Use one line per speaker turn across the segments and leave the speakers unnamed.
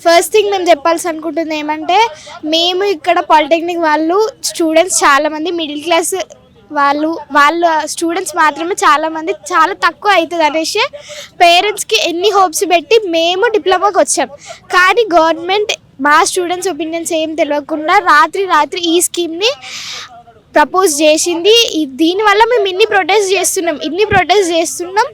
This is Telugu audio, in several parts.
ఫస్ట్ థింగ్ మేము చెప్పాల్సి అనుకుంటుంది ఏమంటే, మేము ఇక్కడ పాలిటెక్నిక్ వాళ్ళు స్టూడెంట్స్ చాలామంది మిడిల్ క్లాస్ వాళ్ళ స్టూడెంట్స్ మాత్రమే చాలామంది, చాలా తక్కువ అవుతుంది అనేసి పేరెంట్స్కి ఎన్ని హోప్స్ పెట్టి మేము డిప్లొమాకి వచ్చాం. కానీ గవర్నమెంట్ మా స్టూడెంట్స్ ఒపీనియన్స్ ఏం తెలియకుండా రాత్రి ఈ స్కీమ్ని ప్రపోజ్ చేసింది. దీనివల్ల మేము ఇన్ని ప్రొటెస్ట్ చేస్తున్నాం.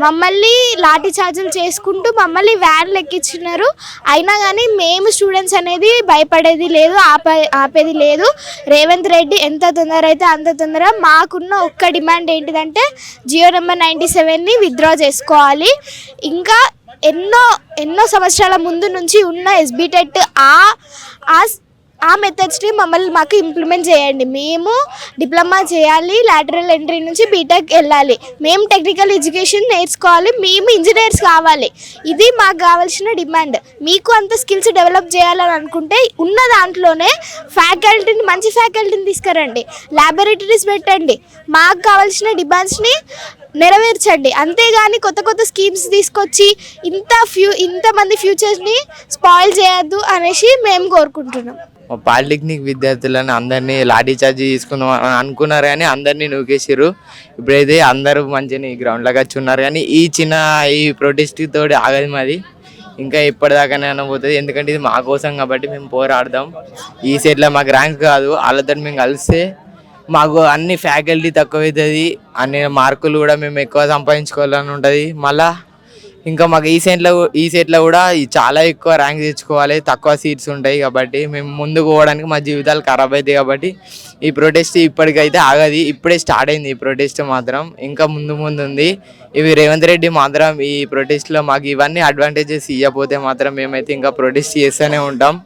మమ్మల్ని లాఠీ చార్జీలు చేసుకుంటూ మమ్మల్ని వ్యాన్లు ఎక్కించినారు. అయినా కానీ మేము స్టూడెంట్స్ అనేది భయపడేది లేదు, ఆపేది లేదు. రేవంత్ రెడ్డి ఎంత తొందర అయితే అంత తొందర. మాకున్న ఒక్క డిమాండ్ ఏంటిదంటే జియో నెంబర్ 97ని విత్డ్రా చేసుకోవాలి. ఇంకా ఎన్నో సంవత్సరాల ముందు నుంచి ఉన్న ఎస్బీ టెట్ ఆ మెథడ్స్ని మాకు ఇంప్లిమెంట్ చేయండి. మేము డిప్లొమా చేయాలి, లాటరల్ ఎంట్రీ నుంచి బీటెక్ వెళ్ళాలి, మేము టెక్నికల్ ఎడ్యుకేషన్ నేర్చుకోవాలి, మేము ఇంజనీర్స్ కావాలి. ఇది మాకు కావాల్సిన డిమాండ్. మీకు అంత స్కిల్స్ డెవలప్ చేయాలని అనుకుంటే ఉన్న దాంట్లోనే మంచి ఫ్యాకల్టీని తీసుకురండి, ల్యాబొరేటరీస్ పెట్టండి, మాకు కావాల్సిన డిమాండ్స్ని నెరవేర్చండి. అంతేగాని కొత్త స్కీమ్స్ తీసుకొచ్చి ఇంతమంది ఫ్యూచర్ని స్పాయిల్ చేయొద్దు అనేసి మేము కోరుకుంటున్నాం.
పాలిటెక్నిక్ విద్యార్థులను అందరినీ లాఠీ చార్జ్ తీసుకుందాం అనుకున్నారు, కానీ అందరినీ నూకేసారు. ఇప్పుడైతే అందరూ మంచిగా గ్రౌండ్లోకి వచ్చి ఉన్నారు. కానీ ఈ ప్రొటెస్ట్ తోటి ఆగదు మాది, ఇంకా ఎప్పటిదాకానే పోతుంది. ఎందుకంటే ఇది మా కోసం కాబట్టి మేము పోరాడదాం. ఈ సెట్లో మాకు ర్యాంక్ కాదు, వాళ్ళతో మేము కలిస్తే మాకు అన్ని ఫ్యాకల్టీ తక్కువ అవుతుంది, అన్ని మార్కులు కూడా మేము ఎక్కువ సంపాదించుకోవాలని ఉంటుంది. మళ్ళీ ఇంకా మాకు ఈ సెట్లో కూడా చాలా ఎక్కువ ర్యాంక్ తెచ్చుకోవాలి, తక్కువ సీట్స్ ఉంటాయి. కాబట్టి మేము ముందుకు పోవడానికి మా జీవితాలు ఖరాబ్ అవుతాయి. కాబట్టి ఈ ప్రొటెస్ట్ ఇప్పటికైతే ఆగది, ఇప్పుడే స్టార్ట్ అయింది ఈ ప్రొటెస్ట్ మాత్రం. ఇంకా ముందు ఉంది. ఇవి రేవంత్ రెడ్డి మాత్రం ఈ ప్రొటెస్ట్లో మాకు ఇవన్నీ అడ్వాంటేజెస్ ఇవ్వకపోతే మాత్రం మేమైతే ఇంకా ప్రొటెస్ట్ చేస్తూనే ఉంటాం.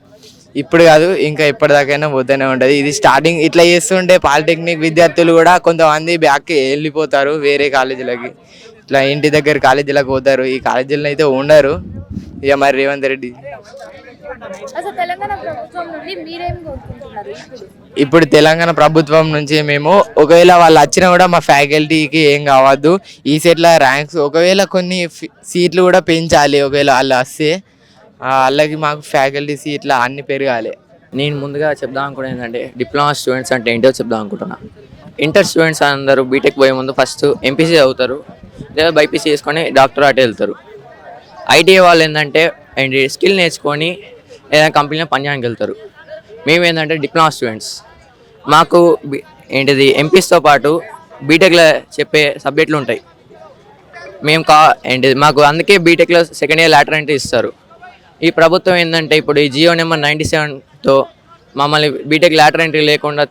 ఇప్పుడు కాదు, ఇంకా ఎప్పటిదాకైనా పోతూనే ఉంటుంది. ఇది స్టార్టింగ్ ఇట్లా చేస్తుంటే పాలిటెక్నిక్ విద్యార్థులు కూడా కొంతమంది బ్యాక్కి వెళ్ళిపోతారు, వేరే కాలేజీలకి, ఇట్లా ఇంటి దగ్గర కాలేజీలకు పోతారు. ఈ కాలేజీలను అయితే ఉండరు. ఇక మరి రేవంత్ రెడ్డి ఇప్పుడు తెలంగాణ ప్రభుత్వం నుంచి మేము ఒకవేళ వాళ్ళు వచ్చినా కూడా మా ఫ్యాకల్టీకి ఏం కావద్దు. ఈ సెట్ల ర్యాంక్స్ ఒకవేళ కొన్ని సీట్లు కూడా పెంచాలి. ఒకవేళ వాళ్ళు వస్తే వాళ్ళకి మాకు ఫ్యాకల్టీ సీట్లు అన్నీ పెరగాలి.
నేను ముందుగా చెప్దాం అనుకున్నాను ఏంటంటే డిప్లొమా స్టూడెంట్స్ అంటే ఏంటో చెప్దాం అనుకుంటున్నా. ఇంటర్ స్టూడెంట్స్ అందరూ బీటెక్ పోయే ముందు ఫస్ట్ ఎంపీసీ చదువుతారు, లేదా బైపీసీ చేసుకొని డాక్టర్ అటు వెళ్తారు. ఐటీఐ వాళ్ళు ఏంటంటే స్కిల్ నేర్చుకొని ఏదైనా కంపెనీలో పనిచేయడానికి వెళ్తారు. మేము ఏంటంటే డిప్లొమా స్టూడెంట్స్, మాకు ఎంపీస్తో పాటు బీటెక్లో చెప్పే సబ్జెక్టులు ఉంటాయి. మేము మాకు అందుకే బీటెక్లో సెకండ్ ఇయర్ లాటరల్ ఎంట్రీ ఇస్తారు. ఈ ప్రభుత్వం ఏంటంటే ఇప్పుడు ఈ జియో నెంబర్ 97తో మమ్మల్ని బీటెక్ లాటరల్ ఎంట్రీ లేకుండా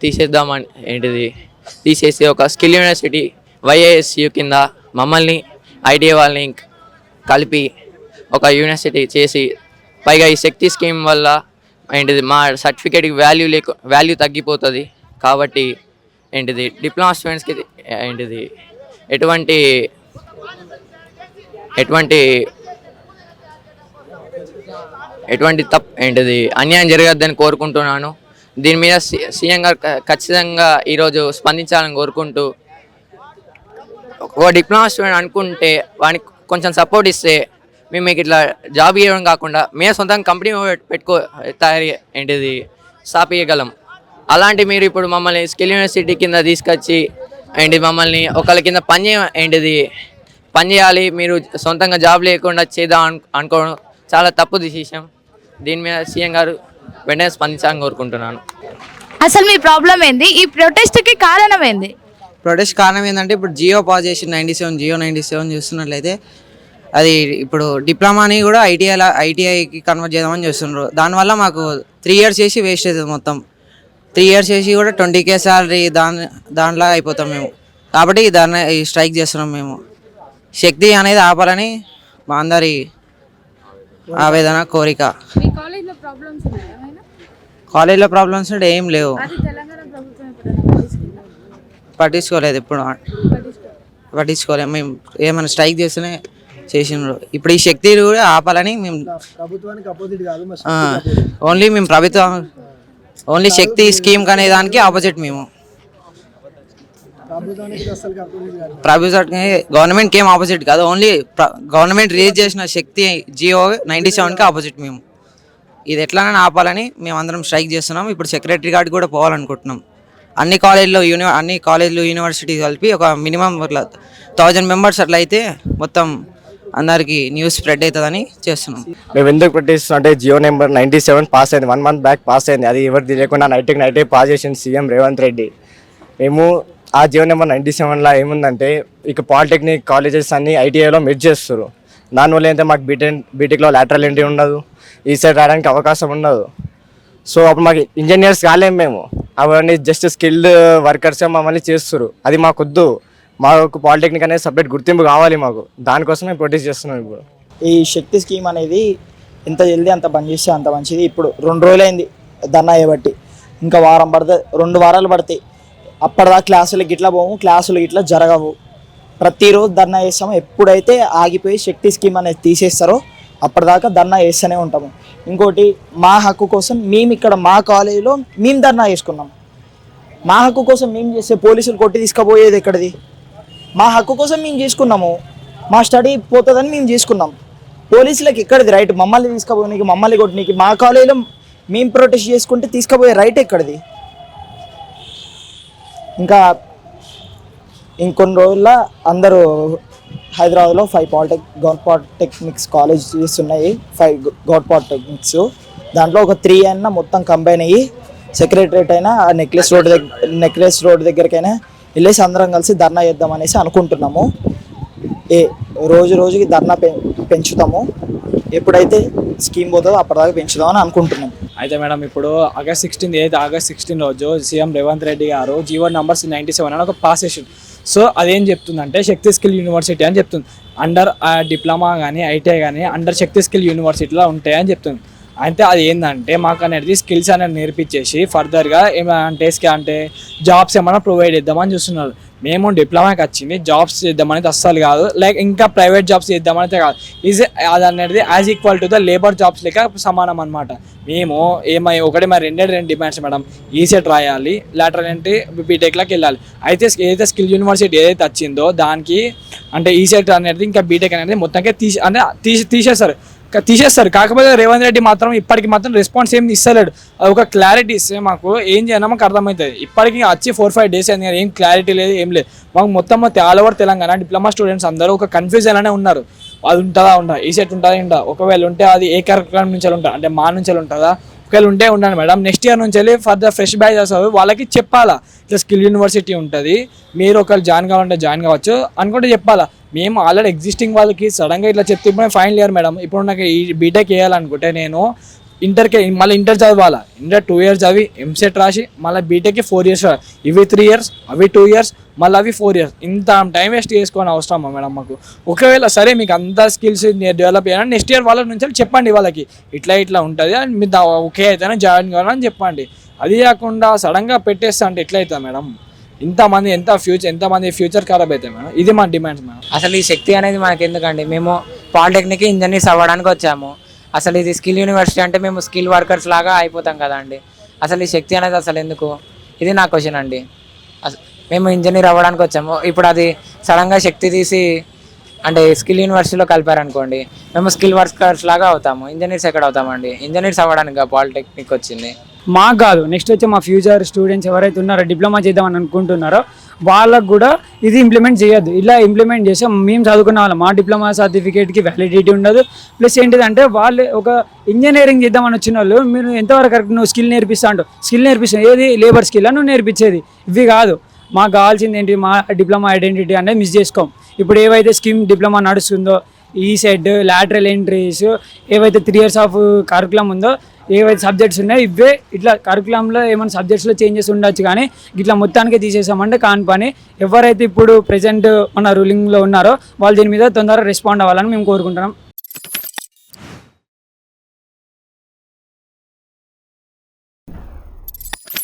తీసేసి ఒక స్కిల్ యూనివర్సిటీ YISU కింద మమ్మల్ని ఐటీఐ వాళ్ళని కలిపి ఒక యూనివర్సిటీ చేసి, పైగా ఈ శక్తి స్కీమ్ వల్ల మా సర్టిఫికేట్కి వాల్యూ తగ్గిపోతుంది. కాబట్టి డిప్లొమా స్టూడెంట్స్కి ఎటువంటి అన్యాయం జరగద్దని కోరుకుంటున్నాను. దీని మీద సీఎం గారు ఖచ్చితంగా ఈరోజు స్పందించాలని కోరుకుంటూ, ఒక డిప్లొమా స్టూడెంట్ అనుకుంటే వానికి కొంచెం సపోర్ట్ ఇస్తే మేము మీకు ఇట్లా జాబ్ ఇవ్వడం కాకుండా మేము సొంతంగా కంపెనీ స్టాప్ చేయగలం. అలాంటి మీరు ఇప్పుడు మమ్మల్ని స్కిల్ యూనివర్సిటీ కింద తీసుకొచ్చి మమ్మల్ని ఒకళ్ళ కింద పని చేయాలి, మీరు సొంతంగా జాబ్ లేకుండా చేద్దాం అనుకోవడం చాలా తప్పు డిసిషన్. దీని మీద సీఎం గారు వెంటనే స్పందించాలని కోరుకుంటున్నాను.
అసలు మీ ప్రాబ్లం ఏంది? ఈ ప్రొటెస్ట్కి కారణం ఏంది?
ప్రొటెస్ట్ కారణం ఏంటంటే ఇప్పుడు జియో పాస్ చేసి 97 చూస్తున్నట్లయితే అది ఇప్పుడు డిప్లొమాని కూడా ఐటీఐకి కన్వర్ట్ చేద్దామని చూస్తున్నారు. దానివల్ల మాకు 3 years చేసి వేస్ట్ అవుతుంది. మొత్తం 3 years చేసి కూడా 20K శాలరీ దానిలా అయిపోతాం మేము. కాబట్టి దాన్ని స్ట్రైక్ చేస్తున్నాం మేము. శక్తి అనేది ఆపాలని మా అందరి ఆవేదన, కోరిక. కాలేజ్లో ప్రాబ్లమ్స్ అంటే ఏం లేవు, పట్టించుకోలేదు. ఇప్పుడు పట్టించుకోలేదు. మేము ఏమైనా స్ట్రైక్ చేస్తూనే చేసినారు. ఇప్పుడు ఈ శక్తి కూడా ఆపాలని మేము ఓన్లీ శక్తి స్కీమ్ అనే దానికి ఆపోజిట్ మేము. గవర్నమెంట్కి ఏం ఆపోజిట్ కాదు, ఓన్లీ గవర్నమెంట్ రిలీజ్ చేసిన శక్తి జియో 97కి ఆపోజిట్ మేము. ఇది ఎట్లానైనా ఆపాలని మేమందరం స్ట్రైక్ చేస్తున్నాం. ఇప్పుడు సెక్రటరీ గార్డ్ కూడా పోవాలనుకుంటున్నాం. అన్ని కాలేజ్లు యూనివర్సిటీ కలిపి ఒక మినిమం 1000 మెంబర్స్ అట్లా అయితే మొత్తం అందరికి న్యూస్ స్ప్రెడ్ అవుతుందని చేస్తున్నాం.
మేము ఎందుకు ప్రొటెస్ట్ అంటే జియో నెంబర్ 97 పాస్ అయింది, 1 month బ్యాక్ పాస్ అయింది. అది ఎవరు తెలియకుండా నైట్ పాస్ చేసింది సీఎం రేవంత్ రెడ్డి. మేము ఆ జియో నెంబర్ 97లో ఏముందంటే ఇక పాలిటెక్నిక్ కాలేజెస్ అన్ని ఐటీఐలో మెర్జ్ చేస్తారు. దానివల్ల అయితే మాకు బీటెక్లో లాటరల్ ఎంట్రీ ఉండదు, ఈ సైడ్ రావడానికి అవకాశం ఉండదు. సో అప్పుడు మాకు ఇంజనీర్స్ కాలేము, మేము అవన్నీ జస్ట్ స్కిల్డ్ వర్కర్సే మమ్మల్ని చేస్తారు. అది మాకొద్దు, మాకు పాలిటెక్నిక్ అనేది సపరేట్ గుర్తింపు కావాలి మాకు. దానికోసం మేము ప్రొటెస్ట్ చేస్తున్నాం. ఇప్పుడు
ఈ శక్తి స్కీమ్ అనేది ఎంత జల్దీ అంత బంద్ చేస్తే అంత మంచిది. ఇప్పుడు 2 రోజులైంది ధర్నా చేయబట్టి, ఇంకా వారం పడుతుంది, 2 వారాలు పడతాయి. అప్పటిదాకా క్లాసులకి ఇట్లా పోము, క్లాసులు ఇట్లా జరగవు. ప్రతిరోజు ధర్నా చేస్తాము. ఎప్పుడైతే ఆగిపోయి శక్తి స్కీమ్ అనేది తీసేస్తారో అప్పటిదాకా ధర్నా చేస్తూనే ఉంటాము. ఇంకోటి, మా హక్కు కోసం మేము ఇక్కడ మా కాలేజీలో మేము ధర్నా చేసుకున్నాం. మా హక్కు కోసం మేము చేస్తే పోలీసులు కొట్టి తీసుకుపోయేది ఎక్కడిది? మా హక్కు కోసం మేము చేసుకున్నాము, మా స్టడీ పోతుందని మేము చేసుకున్నాం. పోలీసులకు ఎక్కడిది రైట్? మమ్మల్ని తీసుకుపోయి మమ్మల్ని కొట్టినీకి మా కాలేజీలో మేము ప్రొటెస్ట్ చేసుకుంటే తీసుకుపోయే రైట్ ఎక్కడిది? ఇంకా ఇంకొన్ని రోజుల్లో అందరూ హైదరాబాద్లో 5 గవర్నమెంట్ పాలిటెక్నిక్స్ కాలేజెస్ ఉన్నాయి, 5 గవర్నమెంట్ పాలిటెక్నిక్స్. దాంట్లో ఒక 3 అయినా మొత్తం కంబైన్ అయ్యి సెక్రటరేట్ అయినా ఆ నెక్లెస్ రోడ్ దగ్గరికైనా వెళ్ళేసి అందరం కలిసి ధర్నా చేద్దాం అనేసి అనుకుంటున్నాము. రోజుకి ధర్నా పెంచుతాము. ఎప్పుడైతే స్కీమ్ పోతుందో అప్పటిదాకా పెంచుదామని అనుకుంటున్నాం.
అయితే మేడం, ఇప్పుడు ఆగస్ట్ 16 రోజు సీఎం రేవంత్ రెడ్డి గారు జీవో నంబర్ 97 అని ఒక పాస్ చేసిండు. సో అదేం చెప్తుందంటే శక్తి స్కిల్ యూనివర్సిటీ అని చెప్తుంది. అండర్ డిప్లొమా కానీ ఐటీఐ కానీ అండర్ శక్తి స్కిల్ యూనివర్సిటీలో ఉంటాయని చెప్తుంది. అయితే అది ఏంటంటే మాకు అనేది స్కిల్స్ అనేది నేర్పించేసి ఫర్దర్గా ఏమంటే జాబ్స్ ఏమైనా ప్రొవైడ్ చేద్దామని చూస్తున్నారు. మేము డిప్లొమాకి వచ్చింది జాబ్స్ చేద్దామనేది అస్సలు కాదు, లైక్ ఇంకా ప్రైవేట్ జాబ్స్ చేద్దామనైతే కాదు. అది అనేది as equal to the labour jobs లెక్క సమానం అనమాట. మేము మరి రెండే డిమాండ్స్ మేడం. ఈసెట్ రాయాలి, లాటరల్ ఎంట్రీ బీటెక్లోకి వెళ్ళాలి. అయితే ఏదైతే స్కిల్ యూనివర్సిటీ ఏదైతే వచ్చిందో దానికి అంటే ఈసెట్ అనేది ఇంకా బీటెక్ అనేది మొత్తంగా తీసేస్తారు. కాకపోతే రేవంత్ రెడ్డి మాత్రం ఇప్పటికి మాత్రం రెస్పాన్స్ ఏం ఇస్తలేడు. అది ఒక క్లారిటీ ఇస్తే మాకు ఏం చేయాలో మాకు అర్థమవుతుంది. ఇప్పటికి వచ్చి 4-5 days అయింది, ఏం క్లారిటీ లేదు, ఏం లేదు. మాకు మొత్తం all over Telangana diploma students అందరూ ఒక కన్ఫ్యూజన్ అనే ఉన్నారు. అది ఉంటుందా ఈ సెట్ ఉంటుందా ఒకవేళ ఉంటే అది ఏ కార్యక్రమం నుంచి ఉంటుందా అంటే మా నుంచి ఉంటుందా? ఒకవేళ ఉంటే ఉండండి మేడం, నెక్స్ట్ ఇయర్ నుంచి వెళ్ళి ఫర్దర్ ఫ్రెష్ బ్యాచ్ వస్తారు, వాళ్ళకి చెప్పాలా ఇట్లా స్కిల్ యూనివర్సిటీ ఉంటుంది, మీరు ఒకవేళ జాయిన్ కావాలంటే జాయిన్ కావచ్చు అనుకుంటే చెప్పాలా. మేము ఆల్రెడీ ఎగ్జిస్టింగ్ వాళ్ళకి సడన్గా ఇట్లా చెప్తే ఇప్పుడు ఫైనల్ ఇయర్ మేడం, ఇప్పుడు నాకు ఈ బీటెక్ వేయాలనుకుంటే నేను మళ్ళీ ఇంటర్ చదవాలా, ఇంటర్ 2 years చదివి ఎంసెట్ రాసి మళ్ళీ బీటెక్కి 4 years, ఇవి 3 years, అవి 2 years, మళ్ళీ అవి 4 years. ఇంత టైం వేస్ట్ చేసుకోని అవసరమా మేడం మాకు? ఒకవేళ సరే మీకు అంత స్కిల్స్ డెవలప్ చేయాలని నెక్స్ట్ ఇయర్ వాళ్ళ నుంచి చెప్పండి, వాళ్ళకి ఇట్లా ఉంటుంది అని మీరు ఓకే అయితేనే జాయిన్ కావాలని చెప్పండి. అది కాకుండా సడన్గా పెట్టేస్తా అంటే ఎట్లా అవుతుంది మేడం? ఎంతమంది ఫ్యూచర్ ఖరాబ్ అవుతాయి మేడం. ఇది మా డిమాండ్స్ మేడం.
అసలు ఈ శక్తి అనేది మనకి ఎందుకండి? మేము పాలిటెక్నిక్ ఇంజనీర్స్ అవ్వడానికి వచ్చాము. అసలు ఇది స్కిల్ యూనివర్సిటీ అంటే మేము స్కిల్ వర్కర్స్ లాగా అయిపోతాం కదా అండి. అసలు ఈ శక్తి అనేది అసలు ఎందుకు? ఇది నా క్వశ్చన్ అండి. మేము ఇంజనీర్ అవ్వడానికి వచ్చాము, ఇప్పుడు అది సడన్గా శక్తి తీసి అంటే స్కిల్ యూనివర్సిటీలో కలిపారనుకోండి, మేము స్కిల్ వర్కర్స్ లాగా అవుతాము. ఇంజనీర్స్ ఎక్కడ అవుతామండి? ఇంజనీర్స్ అవ్వడానికి పాలిటెక్నిక్ వచ్చింది.
మాకు కాదు, నెక్స్ట్ వచ్చి మా ఫ్యూచర్ స్టూడెంట్స్ ఎవరైతే ఉన్నారో డిప్లొమా చేద్దామని అనుకుంటున్నారో వాళ్ళకు కూడా ఇది ఇంప్లిమెంట్ చేయొద్దు. ఇలా ఇంప్లిమెంట్ చేస్తే మేము చదువుకున్న వాళ్ళం, మా డిప్లొమా సర్టిఫికేట్కి వ్యాలిడిటీ ఉండదు. ప్లస్ ఏంటిదంటే వాళ్ళు ఒక ఇంజనీరింగ్ చేద్దామని వచ్చిన వాళ్ళు మీరు ఎంతవరకు కరెక్ట్ నువ్వు స్కిల్ నేర్పిస్తా అంటావు, స్కిల్ నేర్పిస్తావు ఏది లేబర్ స్కిల్ నువ్వు నేర్పించేది ఇవి కాదు. మాకు కావాల్సింది ఏంటి? మా డిప్లొమా ఐడెంటిటీ అనేది మిస్ చేసుకోం. ఇప్పుడు ఏవైతే స్కీమ్ డిప్లొమా నడుస్తుందో ఈసెట్, లాటరల్ ఎంట్రీస్, ఏవైతే 3 years ఆఫ్ కరికులం ఉందో, ఏవైతే సబ్జెక్ట్స్ ఉన్నాయో ఇవే ఇట్లా కరికులంలో ఏమైనా సబ్జెక్ట్స్లో చేంజెస్ ఉండొచ్చు, కానీ ఇట్లా మొత్తానికి తీసేసామంటే కాని పని. ఎవరైతే ఇప్పుడు ప్రెజెంట్ మన రూలింగ్లో ఉన్నారో వాళ్ళు దీని మీద తొందరగా రెస్పాండ్ అవ్వాలని మేము కోరుకుంటున్నాం.